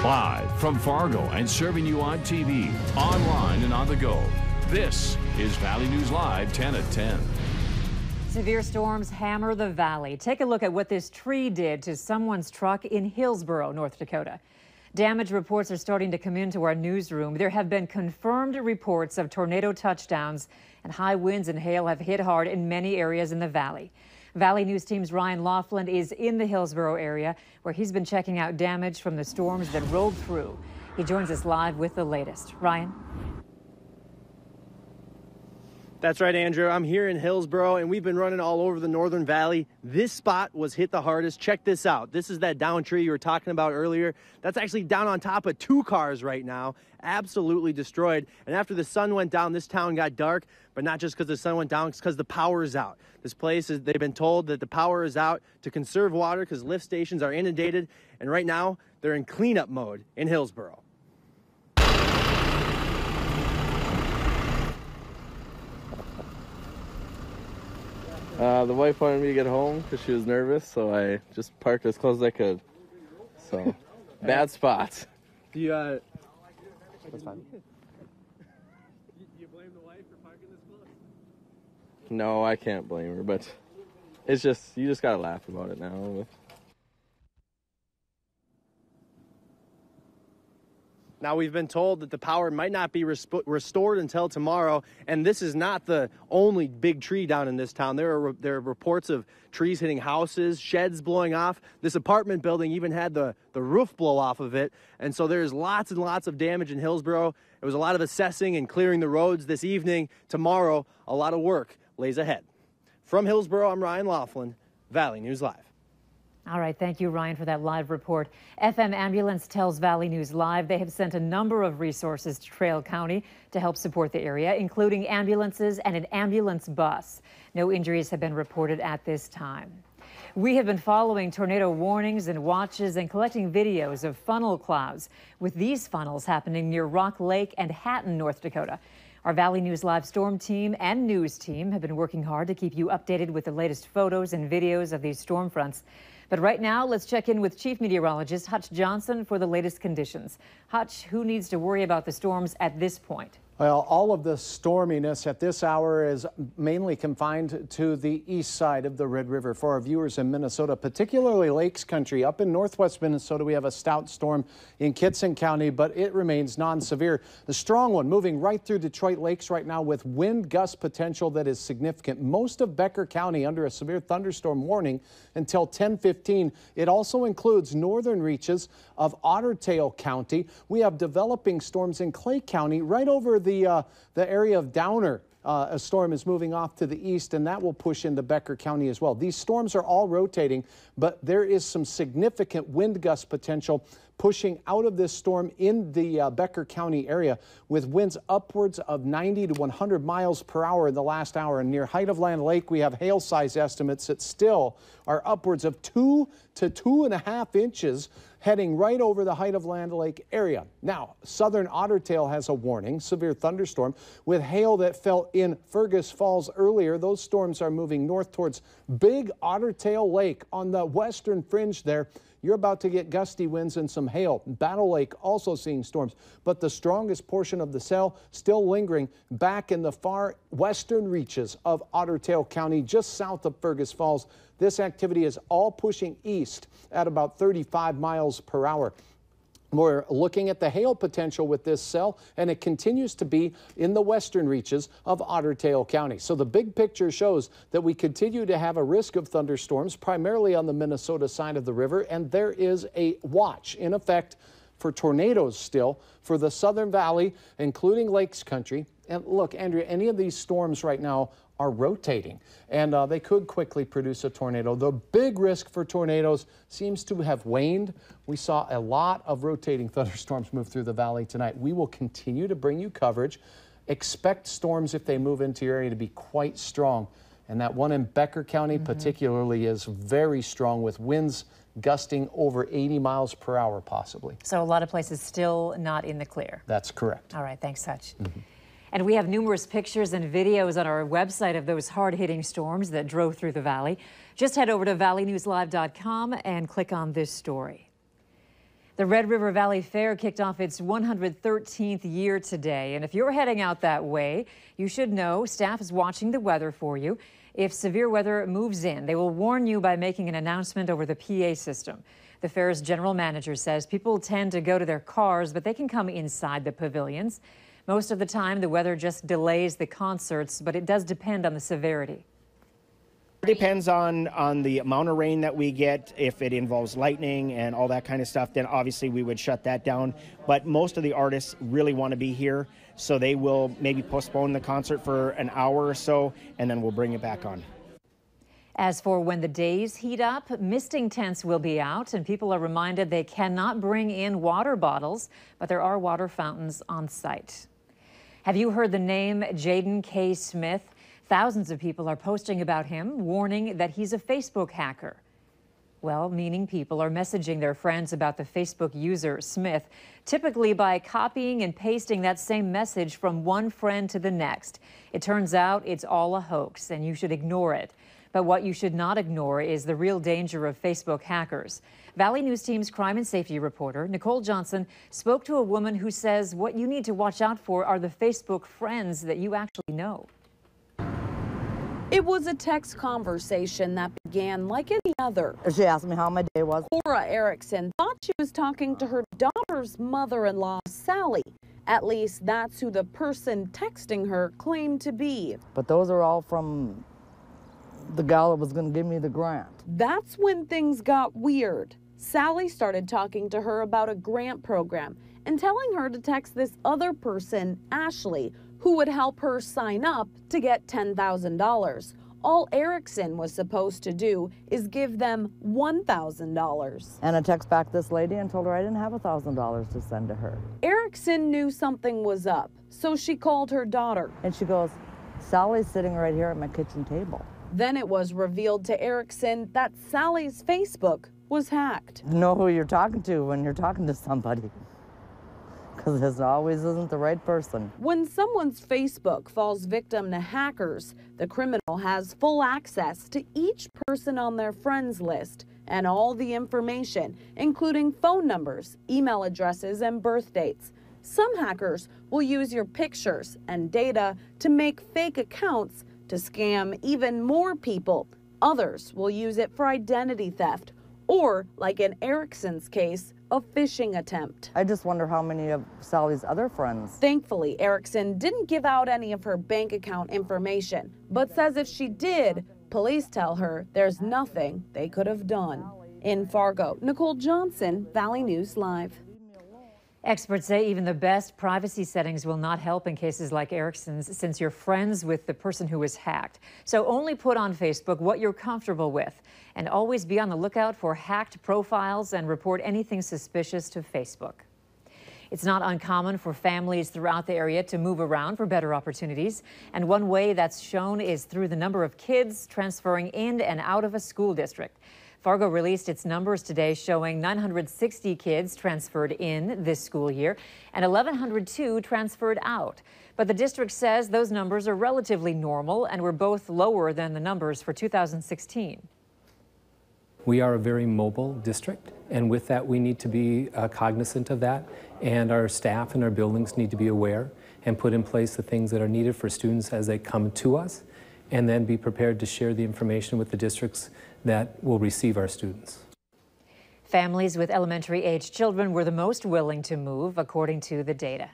Live from Fargo and serving you on TV, online and on the go. This is Valley News Live 10 at 10. Severe storms hammer the valley. Take a look at what this tree did to someone's truck in Hillsboro, North Dakota. Damage reports are starting to come into our newsroom. There have been confirmed reports of tornado touchdowns, and high winds and hail have hit hard in many areas in the valley. Valley News Team's Ryan Laughlin is in the Hillsboro area, where he's been checking out damage from the storms that rolled through. He joins us live with the latest. Ryan? That's right, Andrew. I'm here in Hillsboro, and we've been running all over the Northern Valley. This spot was hit the hardest. Check this out. This is that down tree you were talking about earlier. That's actually down on top of 2 cars right now. Absolutely destroyed. And after the sun went down, this town got dark, but not just because the sun went down, it's because the power is out. This place, they've been told that the power is out to conserve water because lift stations are inundated. And right now, they're in cleanup mode in Hillsboro. The wife wanted me to get home because she was nervous, so I just parked as close as I could. So, bad spot. That's fine. You blame the wife for parking this close? No, I can't blame her, but it's just, you just gotta laugh about it now. Now, we've been told that the power might not be restored until tomorrow, and this is not the only big tree down in this town. There are reports of trees hitting houses, sheds blowing off. This apartment building even had the roof blow off of it, and so there's lots and lots of damage in Hillsboro. There was a lot of assessing and clearing the roads this evening. Tomorrow, a lot of work lays ahead. From Hillsboro, I'm Ryan Laughlin, Valley News Live. All right, thank you, Ryan, for that live report. FM Ambulance tells Valley News Live they have sent a number of resources to Traill County to help support the area, including ambulances and an ambulance bus. No injuries have been reported at this time. We have been following tornado warnings and watches and collecting videos of funnel clouds, with these funnels happening near Rock Lake and Hatton, North Dakota. Our Valley News Live storm team and news team have been working hard to keep you updated with the latest photos and videos of these storm fronts. But right now, let's check in with Chief Meteorologist Hutch Johnson for the latest conditions. Hutch, who needs to worry about the storms at this point? Well, all of the storminess at this hour is mainly confined to the east side of the Red River. For our viewers in Minnesota, particularly Lakes Country, up in northwest Minnesota, we have a stout storm in Kittson County, but it remains non-severe. The strong one moving right through Detroit Lakes right now with wind gust potential that is significant. Most of Becker County under a severe thunderstorm warning until 10:15. It also includes northern reaches of Otter Tail County. We have developing storms in Clay County right over the area of Downer. A storm is moving off to the east, and that will push into Becker County as well. These storms are all rotating, but there is some significant wind gust potential pushing out of this storm in the Becker County area, with winds upwards of 90 to 100 miles per hour in the last hour. And near Height of Land Lake, we have hail size estimates that still are upwards of 2 to 2.5 inches heading right over the Height of Land Lake area. Now, southern Otter Tail has a warning, severe thunderstorm, with hail that fell in Fergus Falls earlier. Those storms are moving north towards Big Otter Tail Lake on the western fringe there. You're about to get gusty winds and some hail. Battle Lake also seeing storms, but the strongest portion of the cell still lingering back in the far western reaches of Otter Tail County, just south of Fergus Falls. This activity is all pushing east at about 35 miles per hour. We're looking at the hail potential with this cell, and it continues to be in the western reaches of Otter Tail County. So the big picture shows that we continue to have a risk of thunderstorms, primarily on the Minnesota side of the river, and there is a watch in effect for tornadoes still for the Southern Valley, including Lakes Country. And look, Andrea, any of these storms right now are rotating, and they could quickly produce a tornado. The big risk for tornadoes seems to have waned. We saw a lot of rotating thunderstorms move through the valley tonight. We will continue to bring you coverage. Expect storms, if they move into your area, to be quite strong. And that one in Becker County particularly is very strong, with winds gusting over 80 miles per hour possibly. So a lot of places still not in the clear. That's correct. All right, thanks, Hutch. And we have numerous pictures and videos on our website of those hard-hitting storms that drove through the valley. Just head over to valleynewslive.com and click on this story. The Red River Valley Fair kicked off its 113th year today. And if you're heading out that way, you should know staff is watching the weather for you. If severe weather moves in, they will warn you by making an announcement over the PA system. The fair's general manager says people tend to go to their cars, but they can come inside the pavilions. Most of the time, the weather just delays the concerts, but it does depend on the severity. It depends on the amount of rain that we get. If it involves lightning and all that kind of stuff, then obviously we would shut that down. But most of the artists really want to be here, so they will maybe postpone the concert for an hour or so, and then we'll bring it back on. As for when the days heat up, misting tents will be out, and people are reminded they cannot bring in water bottles, but there are water fountains on site. Have you heard the name Jaden K. Smith? Thousands of people are posting about him, warning that he's a Facebook hacker. Well, meaning people are messaging their friends about the Facebook user Smith, typically by copying and pasting that same message from one friend to the next. It turns out it's all a hoax, and you should ignore it. But what you should not ignore is the real danger of Facebook hackers. Valley News Team's crime and safety reporter, Nicole Johnson, spoke to a woman who says what you need to watch out for are the Facebook friends that you actually know. It was a text conversation that began like any other. She asked me how my day was. Cora Erickson thought she was talking to her daughter's mother-in-law, Sally. At least that's who the person texting her claimed to be. But those are all from the gal that was going to give me the grant. That's when things got weird. Sally started talking to her about a grant program and telling her to text this other person, Ashley, who would help her sign up to get $10,000. All Erickson was supposed to do is give them $1,000. And I text back this lady and told her I didn't have $1,000 to send to her. Erickson knew something was up, so she called her daughter. And she goes, Sally's sitting right here at my kitchen table. Then it was revealed to Erickson that Sally's Facebook was hacked. Know who you're talking to when you're talking to somebody, because this always isn't the right person. When someone's Facebook falls victim to hackers, the criminal has full access to each person on their friends list and all the information, including phone numbers, email addresses, and birth dates. Some hackers will use your pictures and data to make fake accounts to scam even more people. Others will use it for identity theft or, like in Erickson's case, a phishing attempt. I just wonder how many of Sally's other friends. Thankfully, Erickson didn't give out any of her bank account information, but says if she did, police tell her there's nothing they could have done. In Fargo, Nicole Johnson, Valley News Live. Experts say even the best privacy settings will not help in cases like Erickson's, since you're friends with the person who was hacked. So only put on Facebook what you're comfortable with, and always be on the lookout for hacked profiles and report anything suspicious to Facebook. It's not uncommon for families throughout the area to move around for better opportunities, and one way that's shown is through the number of kids transferring in and out of a school district. Fargo released its numbers today, showing 960 kids transferred in this school year and 1,102 transferred out. But the district says those numbers are relatively normal and were both lower than the numbers for 2016. We are a very mobile district, and with that we need to be cognizant of that, and our staff and our buildings need to be aware and put in place the things that are needed for students as they come to us, and then be prepared to share the information with the districts that will receive our students. Families with elementary-age children were the most willing to move, according to the data.